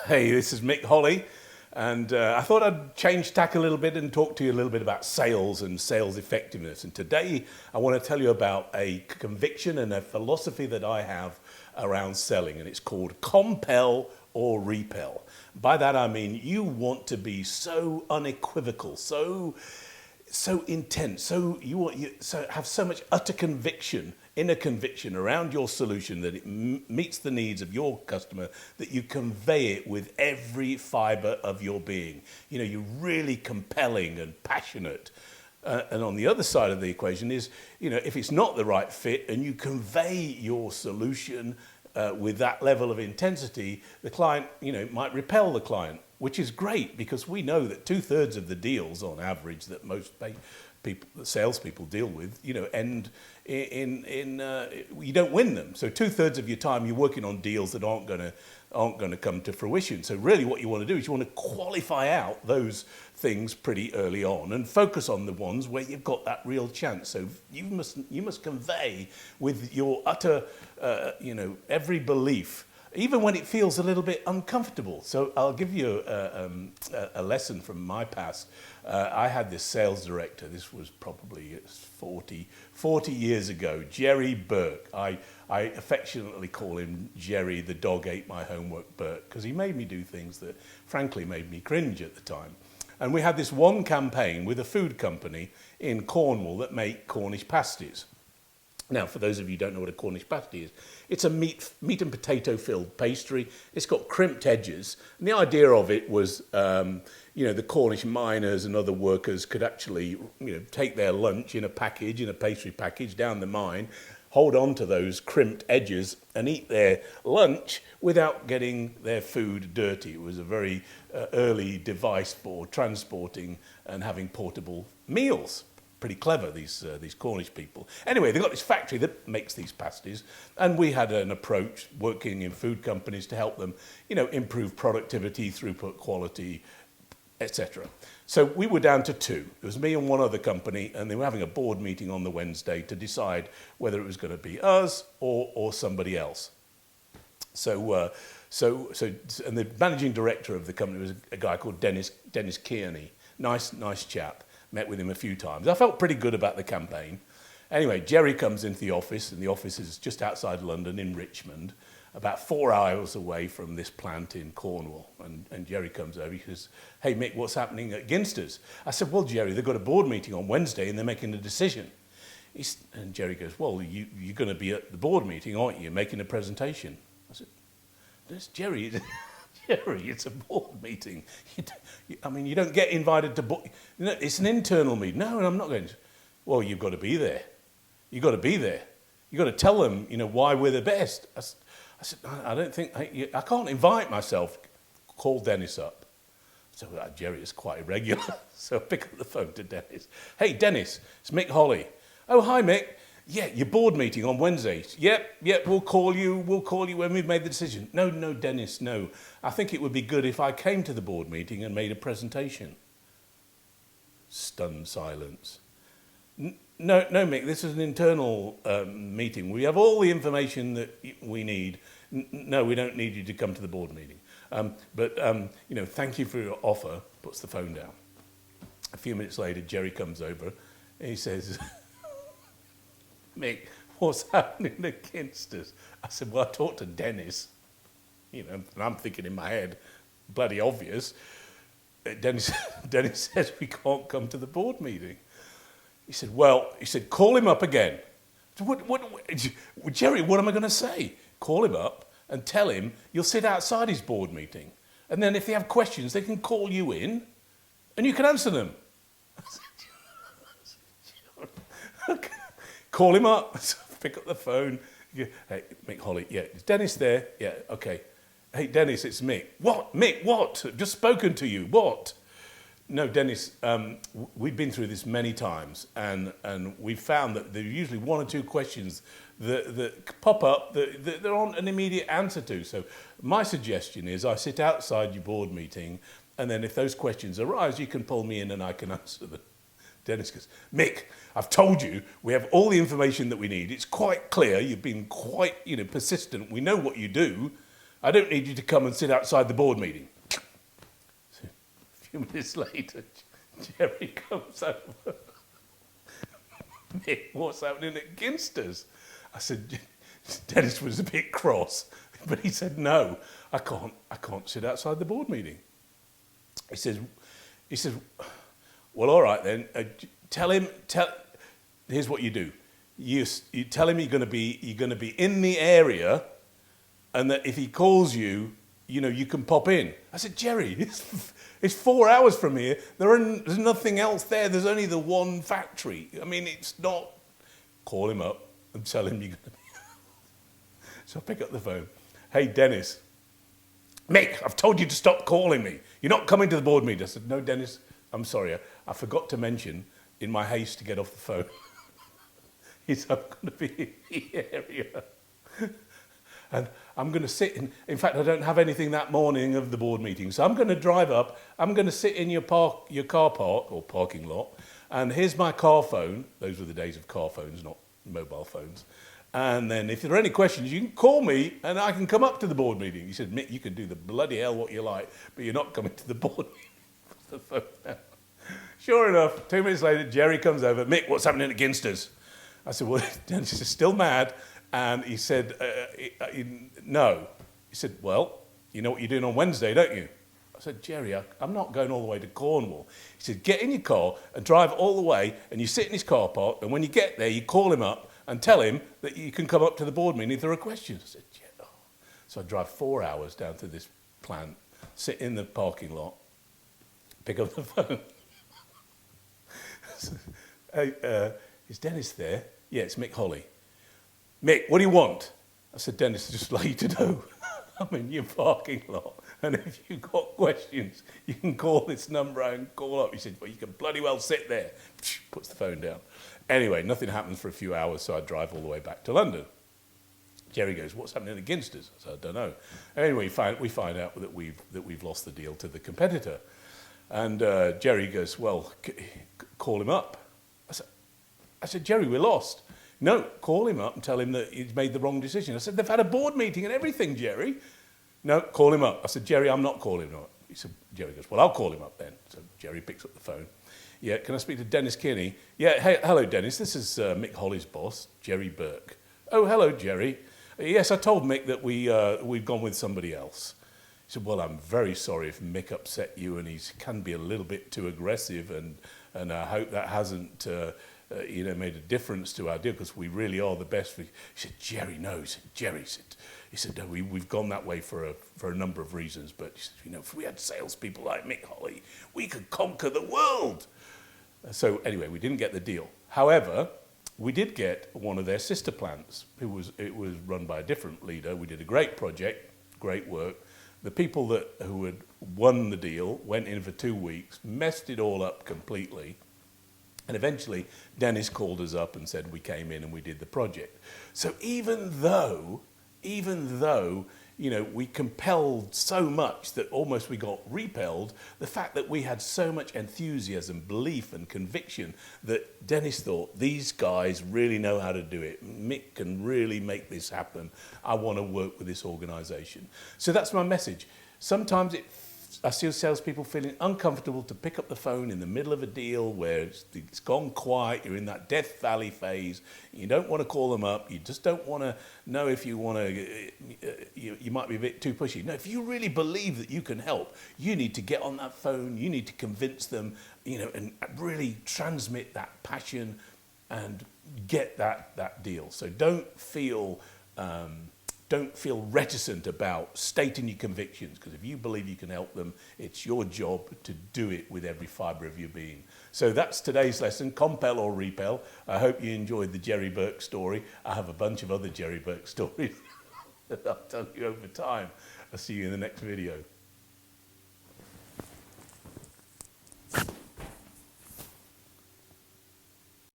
Hey, this is Mick Holly, and I thought I'd change tack a little bit and talk to you a little bit about sales and sales effectiveness. And today I want to tell you about a conviction and a philosophy that I have around selling, and it's called compel or repel. By that I mean you want to be so unequivocal, so intense, so have so much utter conviction, inner conviction around your solution that it meets the needs of your customer, that you convey it with every fiber of your being. You know, you're really compelling and passionate. And on the other side of the equation is, you know, if it's not the right fit and you convey your solution with that level of intensity, the client, you know, might repel the client, which is great because we know that 2/3 of the deals on average that most salespeople deal with, you know, end in you don't win them. So 2/3 of your time you're working on deals that aren't going to come to fruition. So really what you want to do is you want to qualify out those things pretty early on and focus on the ones where you've got that real chance. So you must convey with your utter every belief, even when it feels a little bit uncomfortable. So I'll give you a lesson from my past. I had this sales director, this was probably 40 years ago, Jerry Burke. I affectionately call him Jerry, the dog ate my homework Burke, because he made me do things that frankly made me cringe at the time. And we had this one campaign with a food company in Cornwall that made Cornish pasties. Now, for those of you who don't know what a Cornish pasty is, it's a meat and potato filled pastry. It's got crimped edges. And the idea of it was, the Cornish miners and other workers could actually, take their lunch in a pastry package down the mine, hold on to those crimped edges and eat their lunch without getting their food dirty. It was a very early device for transporting and having portable meals. Pretty clever, these Cornish people. Anyway, they've got this factory that makes these pasties, and we had an approach working in food companies to help them, improve productivity, throughput, quality, etc. So we were down to two. It was me and one other company, and they were having a board meeting on the Wednesday to decide whether it was going to be us or somebody else. So and the managing director of the company was a guy called Dennis Kearney. Nice chap. Met with him a few times. I felt pretty good about the campaign. Anyway, Jerry comes into the office, and the office is just outside London in Richmond, about 4 hours away from this plant in Cornwall. And Jerry comes over, he says, "Hey Mick, what's happening at Ginsters?" I said, "Well, Jerry, they've got a board meeting on Wednesday and they're making a decision." And Jerry goes, "Well, you're going to be at the board meeting, aren't you, making a presentation?" I said, "That's Jerry." Jerry, it's a board meeting. You don't get invited to board. It's an internal meeting. No, I'm not going to. Well, you've got to be there. You've got to be there. You've got to tell them, why we're the best. I said, I don't think, I can't invite myself. Call Dennis up. So Jerry is quite irregular. So I pick up the phone to Dennis. "Hey, Dennis, it's Mick Holly." "Oh, hi, Mick. Yeah, your board meeting on Wednesday." Yep, we'll call you when we've made the decision." No, Dennis, no. I think it would be good if I came to the board meeting and made a presentation." Stunned silence. No, Mick, this is an internal meeting. We have all the information that we need. No, we don't need you to come to the board meeting. But thank you for your offer. Puts the phone down. A few minutes later, Jerry comes over and he says, "Mick, what's happening against us?" I said, "Well, I talked to Dennis." And I'm thinking in my head, bloody obvious. Dennis says we can't come to the board meeting. He said, "Call him up again." Jerry, what am I going to say? Call him up and tell him you'll sit outside his board meeting. And then if they have questions, they can call you in and you can answer them. Okay. Call him up. Pick up the phone. "Hey, Mick Holly, yeah, is Dennis there?" "Yeah, okay. Hey, Dennis, it's Mick." "What? Mick, what? I've just spoken to you. What?" "No, Dennis, we've been through this many times, and we've found that there are usually one or two questions that pop up that there aren't an immediate answer to. So my suggestion is I sit outside your board meeting, and then if those questions arise, you can pull me in and I can answer them." Dennis goes, "Mick, I've told you we have all the information that we need. It's quite clear. You've been quite, persistent. We know what you do. I don't need you to come and sit outside the board meeting. So a few minutes later, Jerry comes over. Mick, what's happening at Ginster's? I said, Dennis was a bit cross, but he said, no, I can't sit outside the board meeting. He says, well, all right then, here's what you do. You tell him you're going to be in the area, and that if he calls you, you can pop in. I said, Jerry, it's 4 hours from here. There's nothing else there. There's only the one factory. I mean, it's not. Call him up and tell him you're going to be. So I pick up the phone. Hey, Dennis. Mick, I've told you to stop calling me. You're not coming to the board meeting. I said, no, Dennis, I'm sorry. I forgot to mention in my haste to get off the phone. He said, I'm going to be in the area. And I'm going to sit in fact, I don't have anything that morning of the board meeting. So I'm going to drive up. I'm going to sit in your car park or parking lot. And here's my car phone. Those were the days of car phones, not mobile phones. And then if there are any questions, you can call me and I can come up to the board meeting. He said, Mick, you can do the bloody hell what you like, but you're not coming to the board meeting. The phone down. Sure enough, 2 minutes later, Jerry comes over. Mick, what's happening at Ginster's? I said, well, Dennis is still mad. And he said, no. He said, well, you know what you're doing on Wednesday, don't you? I said, Jerry, I'm not going all the way to Cornwall. He said, get in your car and drive all the way, and you sit in his car park, and when you get there, you call him up and tell him that you can come up to the board meeting if there are questions. I said, yeah. Oh. So I drive 4 hours down to this plant, sit in the parking lot, pick up the phone. Hey, is Dennis there? Yeah, it's Mick Holly. Mick, what do you want? I said, Dennis, just like you to know, I'm in your parking lot, and if you've got questions, you can call this number and call up. He said, well, you can bloody well sit there. Puts the phone down. Anyway, nothing happens for a few hours, so I drive all the way back to London. Jerry goes, what's happening at Ginster's? I said, I don't know. Anyway, we find out that we've lost the deal to the competitor. And Jerry goes, well, call him up. I said, Jerry, we're lost. No, call him up and tell him that he's made the wrong decision. I said, they've had a board meeting and everything, Jerry. No, call him up. I said, Jerry, I'm not calling him up. He said, Jerry goes, well, I'll call him up then. So Jerry picks up the phone. Yeah, can I speak to Dennis Kinney? Yeah, hey, hello, Dennis. This is Mick Holly's boss, Jerry Burke. Oh, hello, Jerry. Yes, I told Mick that we've gone with somebody else. He said, well, I'm very sorry if Mick upset you, and he can be a little bit too aggressive, and I hope that hasn't made a difference to our deal, because we really are the best. He said, Jerry, no. He said, Jerry, he said, no, we've gone that way for a number of reasons, but he said, if we had salespeople like Mick Holly, we could conquer the world. So anyway, we didn't get the deal. However, we did get one of their sister plants. It was run by a different leader. We did a great project, great work. The people who had won the deal went in for 2 weeks, messed it all up completely. And eventually, Dennis called us up and said we came in and we did the project. So even though, we compelled so much that almost we got repelled, the fact that we had so much enthusiasm, belief and conviction that Dennis thought, these guys really know how to do it. Mick can really make this happen. I want to work with this organisation. So that's my message. Sometimes I see salespeople feeling uncomfortable to pick up the phone in the middle of a deal where it's gone quiet, you're in that Death Valley phase, you don't want to call them up, you just don't want to know if you want to, you might be a bit too pushy. No, if you really believe that you can help, you need to get on that phone, you need to convince them, and really transmit that passion and get that deal. So don't feel reticent about stating your convictions, because if you believe you can help them, it's your job to do it with every fibre of your being. So that's today's lesson, compel or repel. I hope you enjoyed the Jerry Burke story. I have a bunch of other Jerry Burke stories that I'll tell you over time. I'll see you in the next video.